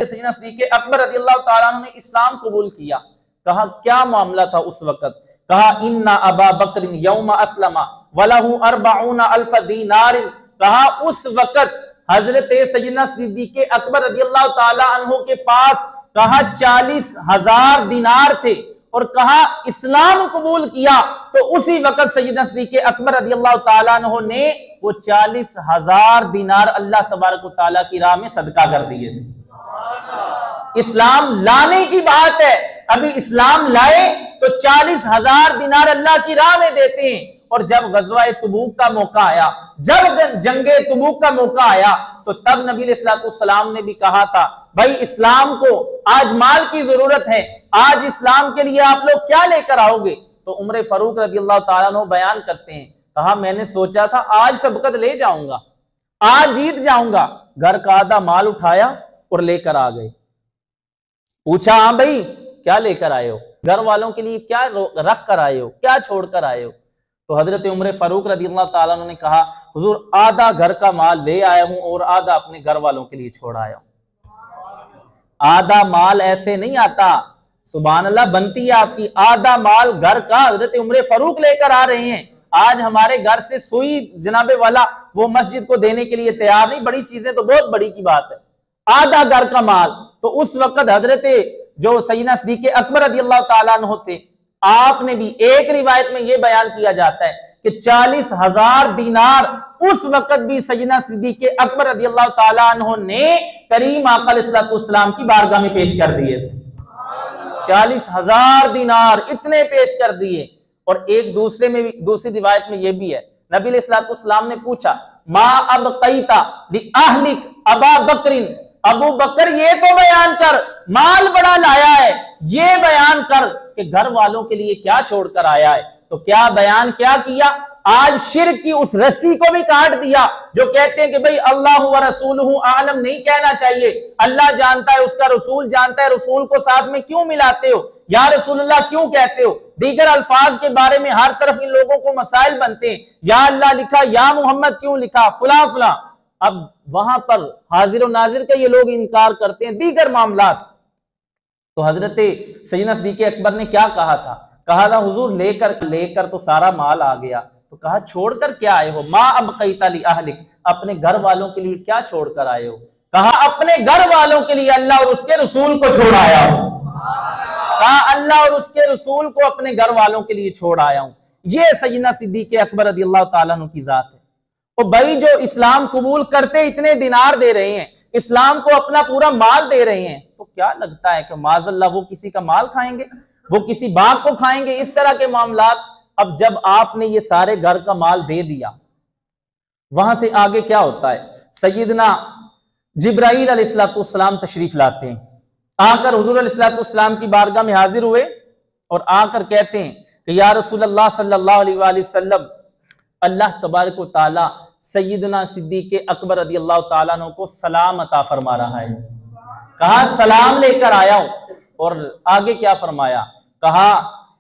सैयदना सिद्दीक़ अकबर रज़ियल्लाहु ताला अन्हु ने इस्लाम कबूल किया। कहा क्या मामला था उस वक्त? कहा इन्ना अबा बकर यौम अस्लमा वलहु अर्बऊना अल्फ दीनार। कहा उस वक्त हजरत सैयदना सिद्दीक़ अकबर रज़ियल्लाहु ताला अन्हु के पास कहा 40,000 दिनार थे, और कहा इस्लाम कबूल किया तो उसी वक्त सैयदना सिद्दीक़ अकबर रज़ियल्लाहु ताला अन्हु ने वो 40,000 दिनार अल्लाह तबारक व तआला की राह में सदका कर दिए थे। इस्लाम लाने की बात है, अभी इस्लाम लाए तो 40,000 दिनार अल्लाह की राह में देते हैं। और जब गज़वा तबूक का मौका आया, जब जंगे तबूक का मौका आया, तो तब नबी सल्लल्लाहु ने भी कहा था भाई इस्लाम को आज माल की जरूरत है, आज इस्लाम के लिए आप लोग क्या लेकर आओगे? तो उमर फारूक रज़ियल्लाहु ताला अन्हु बयान करते हैं, कहा मैंने सोचा था आज सबकत ले जाऊंगा, आज जीत जाऊंगा। घर का आधा माल उठाया और लेकर आ गए। पूछा हाँ भाई क्या लेकर आए हो, घर वालों के लिए क्या रख कर आए हो, क्या छोड़ कर आए हो? तो हजरत उमर फारूक रज़ियल्लाहु ताला अन्हु ने कहा हुजूर आधा घर का माल ले आया हूं और आधा अपने घर वालों के लिए छोड़ आया हूं। आधा माल ऐसे नहीं आता, सुभान अल्लाह बनती है आपकी। आधा माल घर का हजरत उमर फारूक लेकर आ रहे हैं। आज हमारे घर से सुई जनाबे वाला वो मस्जिद को देने के लिए तैयार नहीं, बड़ी चीजें तो बहुत बड़ी की बात है, आधा घर का माल। तो उस वक्त हजरत जो सैयदना सिद्दीक़ अकबर रज़ियल्लाहु ताला अन्हु थे, आपने भी एक रिवायत में यह बयान किया जाता है कि 40,000 दिनार उस वक्त भी सैयदना सिद्दीक़ अकबर रज़ियल्लाहु ताला अन्हु ने करीम आका अलैहिस्सलाम की बारगाह में पेश कर दिए थे। 40,000 दिनार इतने पेश कर दिए। और एक दूसरे में भी, दूसरी रिवायत में यह भी है, नबी अलैहिस्सलाम ने पूछा मा अब कैता ली अहलिक अबा बकरिन, अबू बकर ये तो बयान कर माल बड़ा लाया है, ये बयान कर कि घर वालों के लिए क्या छोड़कर आया है। तो क्या बयान क्या किया? आज शिर्क की उस रस्सी को भी काट दिया जो कहते हैं कि भाई अल्लाह व रसूलुहु आलम नहीं कहना चाहिए, अल्लाह जानता है, उसका रसूल जानता है, रसूल को साथ में क्यों मिलाते हो, या रसूलुल्लाह क्यों कहते हो? दीगर अल्फाज के बारे में हर तरफ इन लोगों को मसाइल बनते हैं, या अल्लाह लिखा, या मोहम्मद क्यों लिखा, फुला फुला। अब वहां पर हाजिर और नाजिर का ये लोग इनकार करते हैं, दीगर मामलात। तो हजरत सैयदना सिद्दीक़ अकबर ने क्या कहा था? कहा था हुजूर लेकर तो सारा माल आ गया, तो कहा छोड़कर क्या आए हो? माँ अब कैता ली अहलिक, अपने घर वालों के लिए क्या छोड़कर आए हो? कहा अपने घर वालों के लिए अल्लाह और उसके रसूल को छोड़ आया हूं। कहा अल्लाह और उसके रसूल को अपने घर वालों के लिए छोड़ आया हूं। ये सैयदना सिद्दीक़ अकबर रज़ियल्लाहु ताला अन्हु की जात है। तो भाई जो इस्लाम कबूल करते इतने दिनार दे रहे हैं, इस्लाम को अपना पूरा माल दे रहे हैं, तो क्या लगता है कि माज़अल्लाह वो किसी का माल खाएंगे, वो किसी बाग को खाएंगे? इस तरह के मामलात। अब जब आपने ये सारे घर का माल दे दिया, वहां से आगे क्या होता है? सैयदना जिब्राईल अलैहिस्सलाम तशरीफ लाते हैं, आकर हुजूर अलैहिस्सलाम की बारगाह में हाजिर हुए और आकर कहते हैं कि या रसूलल्लाह सल्लल्लाहु अलैहि वसल्लम, अल्लाह तबारक व तआला सैयदना सिद्दीक़ अकबर रज़ियल्लाहु ताला अन्हु को सलाम अता फरमा रहा है। कहा सलाम लेकर आया हूं। और आगे क्या फरमाया? कहा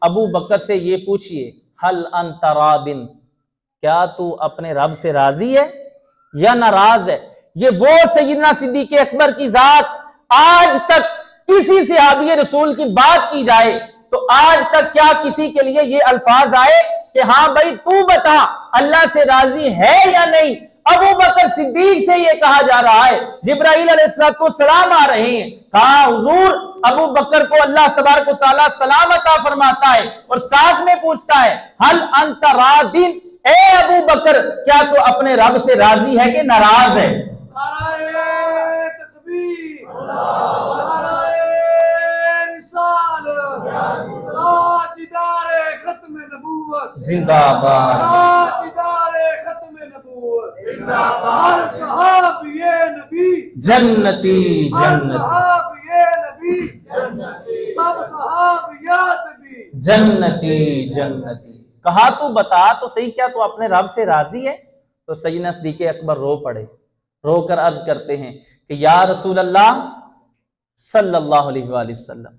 अबू बकर से ये पूछिए हल अंत रादिन, क्या तू अपने रब से राजी है या नाराज है? ये वो सैयदना सिद्दीक़ अकबर की जात, आज तक किसी सहाबी रसूल की बात की जाए तो आज तक क्या किसी के लिए ये अल्फाज आए कि हाँ भाई तू बता अल्लाह से राजी है या नहीं? अबू बकर सिद्दीक से ये कहा जा रहा है, जिब्राईल अलैहिस्सलाम आ रहे हैं, कहा हुजूर अबू बकर को अल्लाह तबारक व तआला सलाम अता फरमाता है और साथ में पूछता है हल अंत रादिन, ए अबू बकर क्या तू अपने रब से राजी है कि नाराज है? जिंदाबाद, जन्नती जन्नती जन्नती। कहा तू बता तो सही क्या तू अपने रब से राजी है? तो सैयदना सिद्दीक़ अकबर रो पड़े, रोकर अर्ज करते हैं कि या रसूल अल्लाह सल्लल्लाहु अलैहि वसल्लम,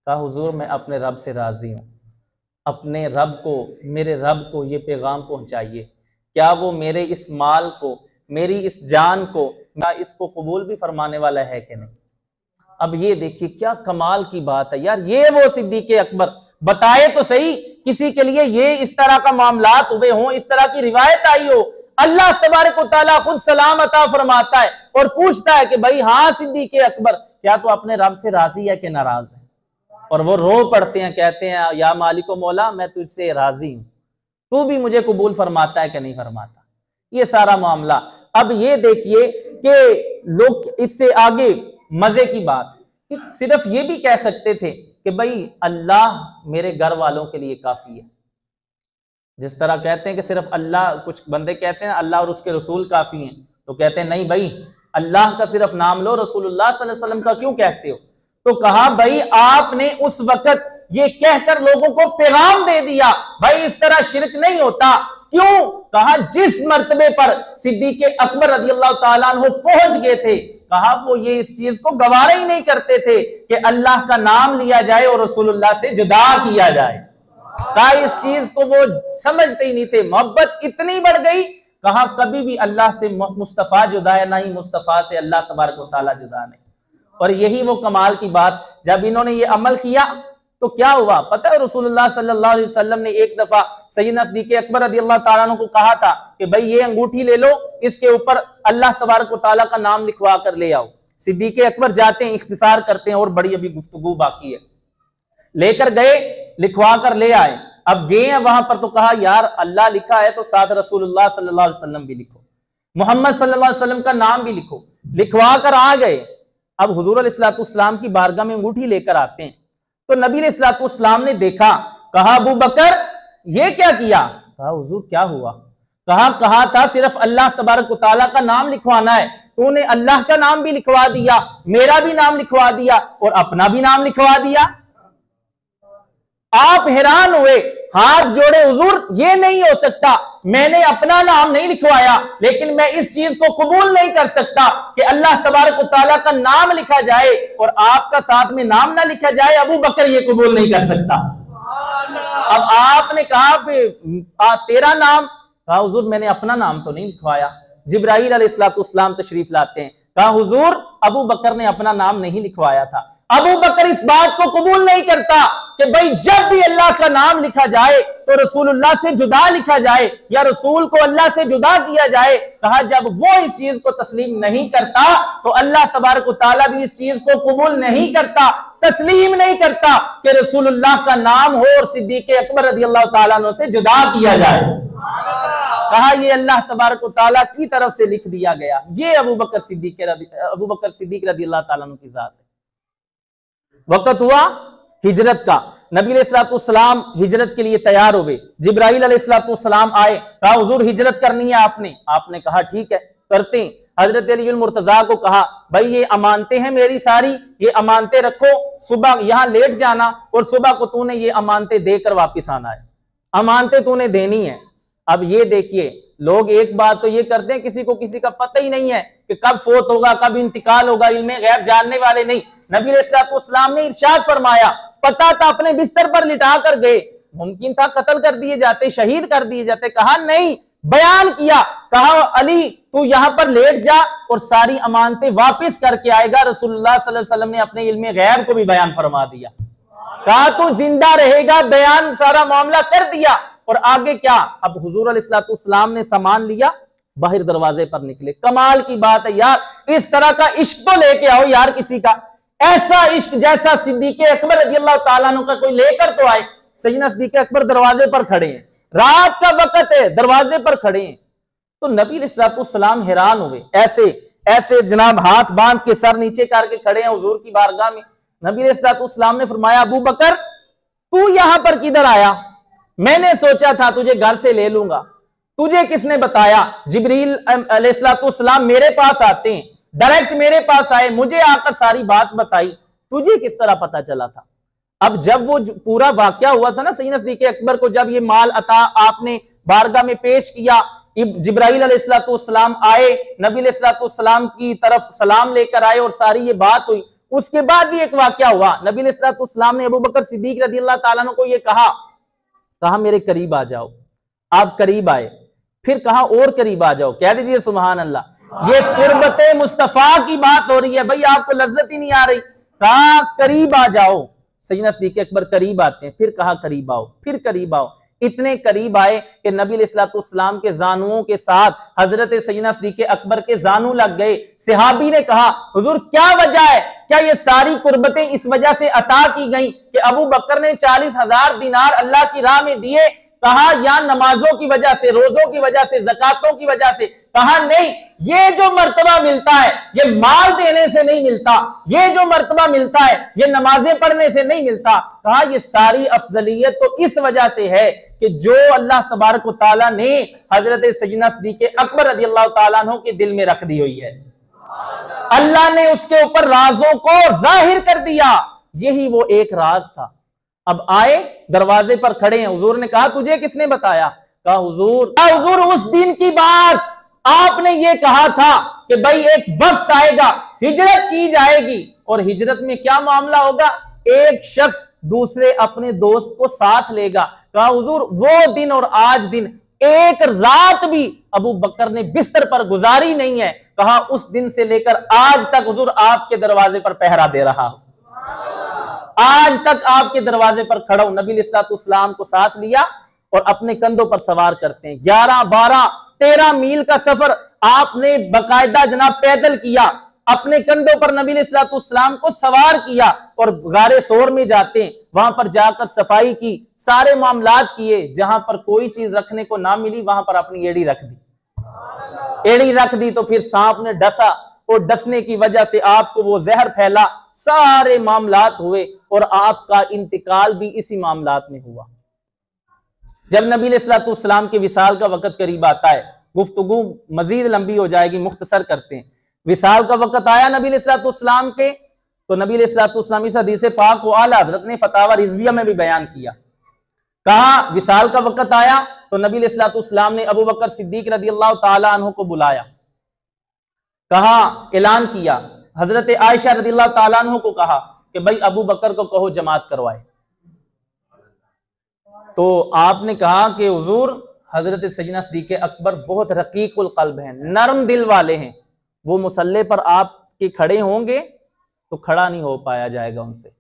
कहा हुजूर मैं अपने रब से राजी हूं, अपने रब को, मेरे रब को ये पैगाम पहुंचाइए, क्या वो मेरे इस माल को, मेरी इस जान को, क्या इसको कबूल भी फरमाने वाला है कि नहीं? अब ये देखिए क्या कमाल की बात है यार, ये वो सिद्दीक अकबर, बताए तो सही किसी के लिए ये इस तरह का मामलात हुए हों, इस तरह की रिवायत आई हो, अल्लाह तबारक व तआला खुद सलाम अता फरमाता है और पूछता है कि भाई हाँ सिद्दीक अकबर, क्या तू अपने रब से राजी है कि नाराज है? और वो रो पड़ते हैं, कहते हैं या मालिक मौला मैं तुझसे राजी हूं, तू भी मुझे कबूल फरमाता है कि नहीं फरमाता। ये सारा मामला। अब ये देखिए कि लोग इससे आगे मजे की बात कि सिर्फ ये भी कह सकते थे कि भाई अल्लाह मेरे घर वालों के लिए काफी है। जिस तरह कहते हैं कि सिर्फ अल्लाह, कुछ बंदे कहते हैं अल्लाह और उसके रसूल काफी हैं, तो कहते हैं नहीं भाई अल्लाह का सिर्फ नाम लो, रसूलुल्लाह सल्लल्लाहु अलैहि वसल्लम का क्यों कहते हो? तो कहा भाई आपने उस वक्त ये कहकर लोगों को पैगाम दे दिया भाई इस तरह शिरक नहीं होता। क्यों? कहा जिस मर्तबे पर सिद्दीक अकबर रज़ियल्लाहु ताला अन्हु पहुंच गए थे, कहा वो ये इस चीज को गवारा ही नहीं करते थे कि अल्लाह का नाम लिया जाए और रसूलुल्लाह से जुदा किया जाए। कहा इस चीज को वो समझते ही नहीं थे। मोहब्बत इतनी बढ़ गई, कहा कभी भी अल्लाह से मुस्तफा जुदा है, ना ही मुस्तफा से अल्लाह तबारक व तआला जुदा नहीं। और यही वो कमाल की बात, जब इन्होंने ये अमल किया तो क्या हुआ पता है? रसूलुल्लाह सल्लल्लाहु अलैहि वसल्लम ने एक दफा सैयदना सिद्दीक अकबर रज़ियल्लाहु ताला अन्हु को कहा था कि भाई ये अंगूठी ले लो, इसके ऊपर अल्लाह तबारक व तआला का नाम लिखवा कर ले आओ। सिद्दीक अकबर जाते हैं, इख्तिसार करते हैं और बड़ी अभी गुफ्तगू बाकी है, लेकर गए, लिखवा कर ले आए। अब गए हैं वहां पर तो कहा यार अल्लाह लिखा है तो साथ रसूलुल्लाह सल्लल्लाहु अलैहि वसल्लम भी लिखो, मोहम्मद सल्लल्लाहु अलैहि वसल्लम का नाम भी लिखो। लिखवा कर आ गए। अब हुजूर अलैहिस्सलातु वस्सलाम की बारगाह में अंगूठी लेकर आते हैं तो नबी अलैहिस्सलातु वस्सलाम ने देखा, कहा अबू बकर ये क्या किया? कहा हुजूर क्या हुआ? कहा था सिर्फ अल्लाह तबारक व तआला का नाम लिखवाना है, तूने अल्लाह का नाम भी लिखवा दिया, मेरा भी नाम लिखवा दिया और अपना भी नाम लिखवा दिया। आप हैरान हुए, हाथ जोड़े, हुजूर ये नहीं हो सकता, मैंने अपना नाम नहीं लिखवाया, लेकिन मैं इस चीज को कबूल नहीं कर सकता कि अल्लाह तबारक व तआला का नाम लिखा जाए और आपका साथ में नाम ना लिखा जाए। अबू बकर ये कबूल नहीं कर सकता। अब आपने कहा तेरा नाम? कहा हुजूर मैंने अपना नाम तो नहीं लिखवाया। जिब्राईल अलैहिस्सलाम तशरीफ लाते हैं, कहा हुजूर अबू बकर ने अपना नाम नहीं लिखवाया था। अबू बकर इस बात को कबूल नहीं करता कि भाई जब भी अल्लाह का नाम लिखा जाए तो रसूलुल्लाह से जुदा लिखा जाए या रसूल को अल्लाह से जुदा किया जाए। कहा जब वो इस चीज को तस्लीम नहीं करता तो अल्लाह तबारक व तआला भी इस चीज को कबूल नहीं करता, तस्लीम नहीं करता कि रसूलुल्लाह का नाम हो और सिद्दीक अकबर रज़ियल्लाहु ताला अन्हु से जुदा किया जाए। कहा ये अल्लाह तबारक व तआला की तरफ से लिख दिया गया। ये अबू बकर सिद्दीक रज़ियल्लाहु ताला अन्हु की जात है। वक्त हुआ हिजरत का, नबी अलैहिस्सलाम हिजरत के लिए तैयार हुए। जिब्राईल अलैहिस्सलाम आए, कहा हुजूर हिजरत करनी है आपने कहा ठीक है करते हैं। हजरत अली मुर्तजा को कहा भाई ये अमानतें हैं मेरी सारी, ये अमानतें रखो, सुबह यहां लेट जाना और सुबह को तूने ये अमानतें देकर वापिस आना है, अमानतें तूने देनी है। अब ये देखिए लोग एक बात तो ये करते हैं, किसी को किसी का पता ही नहीं है कि कब फोत होगा, कब इंतकाल होगा, इल्मे गैब जानने वाले नहीं। नबी अलैहिस्सलाम ने इरशाद फरमाया, पता था अपने बिस्तर पर लिटा कर गए, मुमकिन था कत्ल कर दिए जाते, शहीद कर दिए जाते। कहा नहीं, बयान किया, कहा अली तू यहां पर लेट जा और सारी अमानतें वापस करके आएगा। रसूलुल्लाह सल्लल्लाहु अलैहि वसल्लम ने अपने इल्मे गैब को भी बयान फरमा दिया। कहा तू जिंदा रहेगा, बयान सारा मामला कर दिया। और आगे क्या? अब हुजूर अलैहिस्सलाम ने सामान लिया, बाहर दरवाजे पर निकले। कमाल की बात है यार, इस तरह का इश्क तो लेके आओ यार किसी का, ऐसा इश्क जैसा सिद्दीक अकबर रज़ियल्लाहु ताला अन्हु का कोई लेकर तो आए। सैयदना सिद्दीक अकबर दरवाजे पर खड़े हैं, रात का वक्त है, दरवाजे पर खड़े हैं। तो नबी अलैहिस्सलाम हैरान हुए, ऐसे जनाब हाथ बांध के सर नीचे करके खड़े हैं हुजूर की बारगाह में। नबी अलैहिस्सलाम ने फरमाया अबू बकर तू यहां पर किधर आया? मैंने सोचा था तुझे घर से ले लूंगा, तुझे किसने बताया? जिब्रील अलैहिस्सलाम मेरे पास आते हैं, डायरेक्ट मेरे पास आए, मुझे आकर सारी बात बताई, तुझे किस तरह पता चला था? अब जब वो पूरा वाकया हुआ था ना सैयदना सिद्दीक अकबर को, जब ये माल अता आपने बारगाह में पेश किया, जिब्राईल अलैहिस्सलाम आए, नबी अलैहिस्सलाम की तरफ सलाम लेकर आए और सारी ये बात हुई। उसके बाद भी एक वाकया हुआ, नबी अलैहिस्सलाम ने अबू बकर सिद्दीक रज़ियल्लाहु ताला अन्हु को ये कहा मेरे करीब आ जाओ। आप करीब आए, फिर कहा और करीब आ जाओ। कह दीजिए सुभान अल्लाह। ये कुर्बते मुस्तफा की बात हो रही है भाई, आपको लज्जत ही नहीं आ रही। कहा करीब आ जाओ। सैयदना सिद्दीक़ अकबर करीब आते हैं, फिर कहा करीब आओ, फिर करीब आओ। इतने करीब आए कि नबी अलैहिस्सलाम के जानुओं के साथ हजरत सैयदना सिद्दीक़ अकबर के जानू लग गए। सहाबी ने कहा हुजूर क्या वजह है, क्या ये सारी कुर्बतें इस वजह से अता की गई कि अबू बकर ने 40,000 दिनार अल्लाह की राह में दिए? कहा या नमाजों की वजह से, रोजों की वजह से, ज़कातों की वजह से? कहा नहीं, ये जो मर्तबा मिलता है ये माल देने से नहीं मिलता, ये जो मर्तबा मिलता है ये नमाजें पढ़ने से नहीं मिलता। कहा ये सारी अफजलियत तो इस वजह से है कि जो अल्लाह तबारक व तआला ने हजरत सैयदना सिद्दीक़ अकबर रज़ियल्लाहु तआला अन्हु के दिल में रख दी हुई है। अल्लाह ने उसके ऊपर राजों को जाहिर कर दिया। यही वो एक राज था। अब आए, दरवाजे पर खड़े हैं। हुजूर ने कहा तुझे किसने बताया? कहा हुजूर उस दिन की बात आपने ये कहा था कि भाई एक वक्त आएगा हिजरत की जाएगी, और हिजरत में क्या मामला होगा? एक शख्स दूसरे अपने दोस्त को साथ लेगा। कहा हुजूर वो दिन और आज दिन एक रात भी अबू बकर ने बिस्तर पर गुजारी नहीं है। कहा उस दिन से लेकर आज तक हुजूर आपके दरवाजे पर पहरा दे रहा हूं, आज तक आपके दरवाजे पर खड़ा हूं। नबी अलैहिस्सलाम को साथ लिया और अपने कंधों पर सवार करते हैं। 11, 12, 13 मील का सफर आपने बाकायदा जनाब पैदल किया, अपने कंधों पर नबी अलैहिस्सलाम को सवार किया और गारे सोर में जाते हैं। वहां पर जाकर सफाई की, सारे मामलात किए। जहां पर कोई चीज रखने को ना मिली वहां पर अपनी एड़ी रख दी। एड़ी रख दी तो फिर सांप ने डसा, और डसने की वजह से आपको वो जहर फैला, सारे मामलात हुए और आपका इंतकाल भी इसी मामलात में हुआ। जब नबी अलैहिस्सलाम के विसाल का वक्त करीब आता है, गुफ्तगू मजीद लंबी हो जाएगी, मुख्तसर करते हैं। विसाल का वक्त आया नबी अलैहिस्सलाम के, तो नबी अलैहिस्सलाम इस हदीस पाक को आला हज़रत ने फतावा रिज़विया में भी बयान किया। कहा विसाल का वक्त आया तो नबी अलैहिस्सलाम ने अबू बकर सिद्दीक रज़ियल्लाहु ताला अन्हु को बुलाया, कहा ऐलान किया। हजरत आयशा रज़ियल्लाहु ताला अन्हु को कहा कि भाई अबू बकर को कहो जमात करवाए। तो आपने कहा कि हुजूर हजरत सैयदना सिद्दीक़ अकबर बहुत रकीकुल क़ल्ब हैं, नरम दिल वाले हैं, वो मुसल्ले पर आपके खड़े होंगे तो खड़ा नहीं हो पाया जाएगा उनसे,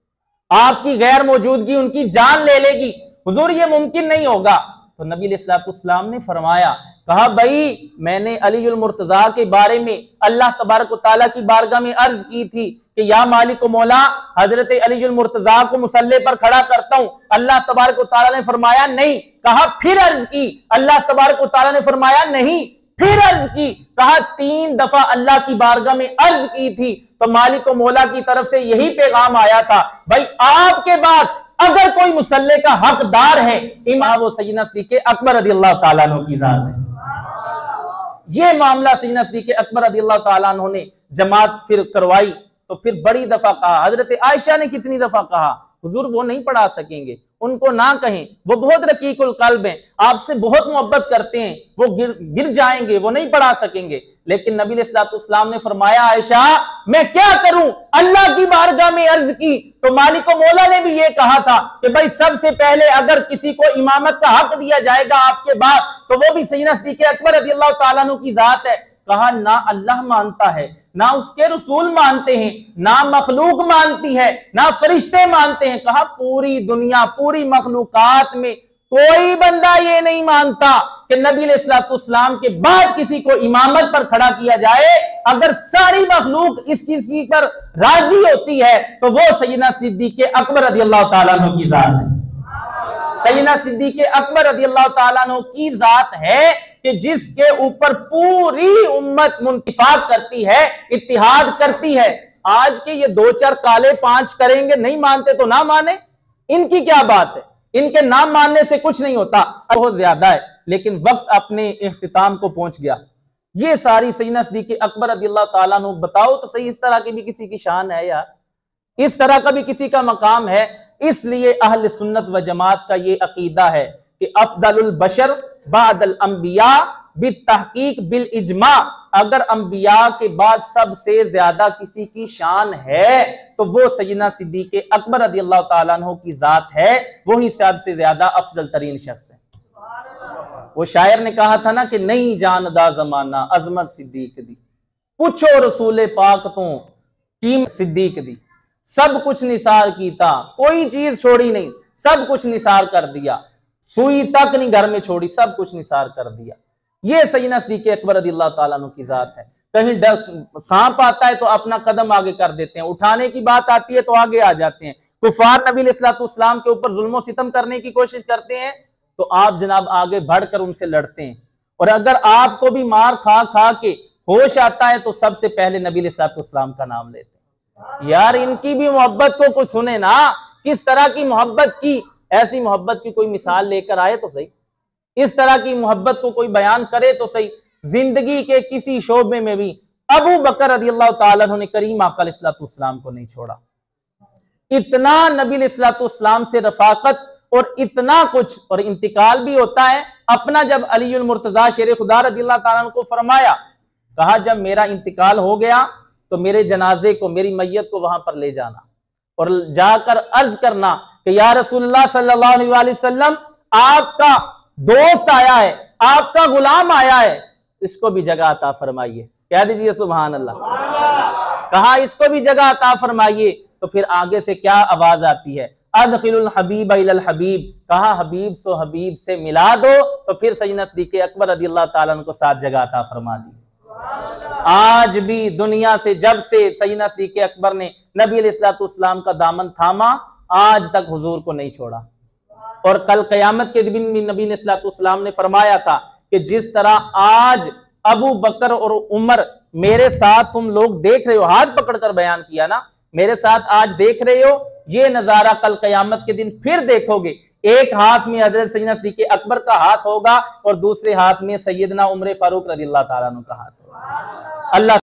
आपकी गैर मौजूदगी उनकी जान ले लेगी, हुजूर ये मुमकिन नहीं होगा। तो नबी अलैहिस्सलाम ने फरमाया, कहा भाई मैंने अली उल मुर्तजा के बारे में अल्लाह तबारक व तआला की बारगाह में अर्ज की थी कि या मालिक मौला हजरत अली उल मुर्तजा को मुसल्ले पर खड़ा करता हूं। अल्लाह तबारक व तआला ने फरमाया नहीं। कहा फिर अर्ज की, अल्लाह तबारक व तआला ने फरमाया नहीं। फिर अर्ज की, कहा 3 दफा अल्लाह की बारगाह में अर्ज की थी तो मालिक मौला की तरफ से यही पैगाम आया था, भाई आपके बाद अगर कोई मुसल्ले का हकदार है इमाम वो सैयदना सिद्दीक़ अकबर रज़ियल्लाहु ताला अन्हु की जात है। ये मामला सैयदना सिद्दीक़ अकबर रज़ियल्लाहु ताला अन्हु ने जमात फिर करवाई। तो फिर बड़ी दफा कहा, हजरत आयशा ने कितनी दफा कहा हुजूर वो नहीं पढ़ा सकेंगे, उनको ना कहें, वो बहुत रकीकुल क़ल्ब हैं, आपसे बहुत मोहब्बत करते हैं, वो गिर जाएंगे, वो नहीं पढ़ा सकेंगे। लेकिन नबी अलैहिस्सलाम ने फरमाया आयशा मैं क्या करूं, अल्लाह की बारगाह में अर्ज की तो मालिक मौला ने भी ये कहा था कि भाई सबसे पहले अगर किसी को इमामत का हक दिया जाएगा आपके बाद तो वो भी सैयदना सिद्दीक़ अकबर रज़ियल्लाहु ताला अन्हु की जात है। कहा ना अल्लाह मानता है, ना उसके रसूल मानते हैं, ना मखलूक मानती है, ना फरिश्ते मानते हैं। कहा पूरी दुनिया, पूरी मखलूकात में कोई बंदा ये नहीं मानता कि नबी अलैहिस्सलाम के बाद किसी को इमामत पर खड़ा किया जाए। अगर सारी मखलूक इस किसी पर राजी होती है तो वो सैयदना सिद्दीक़ अकबर रज़ियल्लाहु ताला अन्हु की जात है। सैयदना सिद्दीक़ अकबर रज़ियल्लाहु ताला अन्हु की जात है कि जिसके ऊपर पूरी उम्मत मुंतिफाक करती है, इत्तिहाद करती है। आज के ये 2-4 काले 5 करेंगे, नहीं मानते तो ना माने, इनकी क्या बात है, इनके नाम मानने से कुछ नहीं होता। बहुत ज्यादा है, लेकिन वक्त अपने इख्तिताम को पहुंच गया। ये सारी सैयदना सिद्दीक़ अकबर रज़ियल्लाहु ताला अन्हु, बताओ तो सही, इस तरह की भी किसी की शान है यार, इस तरह का भी किसी का मकाम है। इसलिए अहले सुन्नत व जमात का ये अकीदा है कि अफदलुल बशर बादल अंबिया बित्तहकीक बिल इजमा, अगर अंबिया के बाद सबसे ज्यादा किसी की शान है तो वो सैयदना सिद्दीक़ अकबर रज़ियल्लाहु ताला अन्हु की जात है, वही सबसे ज्यादा अफजल तरीन शख्स है। वो शायर ने कहा था ना कि नहीं जानदा जमाना अजमत सिद्दीक दी, पूछो रसूल पाक तो कीमत सिद्दीक दी। सब कुछ निसार कीता, कोई चीज छोड़ी नहीं, सब कुछ निसार कर दिया, सुई तक नहीं घर में छोड़ी, सब कुछ निसार कर दिया। ये सैयदना सिद्दीक़ अकबर रज़ियल्लाहु ताला अन्हु की जात है। कहीं सांप आता है तो अपना कदम आगे कर देते हैं, उठाने की बात आती है तो आगे आ जाते हैं। कुफार नबी अलैहिस्सलाम के ऊपर जुल्म सितम करने की कोशिश करते हैं तो आप जनाब आगे बढ़कर उनसे लड़ते हैं। और अगर आपको भी मार खा खा के होश आता है तो सबसे पहले नबी अलैहिस्सलाम का नाम लेते हैं। यार इनकी भी मोहब्बत को कुछ सुने ना, किस तरह की मोहब्बत की, ऐसी मोहब्बत की कोई मिसाल लेकर आए तो सही, इस तरह की मोहब्बत को कोई बयान करे तो सही। जिंदगी के किसी शोबे में भी अबू बकर रज़ियल्लाहु ताला अन्हु ने करीम आका अलैहिस्सलाम को नहीं छोड़ा। इतना नबी अलैहिस्सलाम से रफाकत और इतना कुछ, और इंतकाल भी होता है अपना। जब अलीउल मुर्तजा शेर खुदा रज़ियल्लाहु ताला अन्हु को फरमाया, कहा जब मेरा इंतकाल हो गया तो मेरे जनाजे को, मेरी मैयत को वहां पर ले जाना और जाकर अर्ज करना कि या रसूलुल्लाह सल्लल्लाहु अलैहि वसल्लम, आपका दोस्त आया है, आपका गुलाम आया है, इसको भी जगह अता फरमाइए। कह दीजिए सुभान अल्लाह। कहा इसको भी जगह अता फरमाइए। तो फिर आगे से क्या आवाज आती है, अदखिलुल हबीब इलल हबीब, कहा हबीब सो हबीब से मिला दो। तो फिर सैयदना सिद्दीक़ अकबर रज़ियल्लाहु ताला अन्हु को 7 जगह अता फरमा दी। आज भी दुनिया से जब से सैयदना सिद्दीक़ अकबर ने नबी अलैहिस्सलाम का दामन थामा, आज तक हुजूर को नहीं छोड़ा। और कल क़यामत के दिन भी नबी अलैहिस्सलाम ने फरमाया था कि जिस तरह आज अबू बकर और उमर मेरे साथ तुम लोग देख रहे हो, हाथ पकड़कर बयान किया ना, मेरे साथ आज देख रहे हो, ये नजारा कल क़यामत के दिन फिर देखोगे। एक हाथ में हजरत सैयदना सिद्दीक़ अकबर का हाथ होगा और दूसरे हाथ में सैयदना उमर फारूक रज़ियल्लाहु ताला अन्हु का हाथ होगा। अल्लाह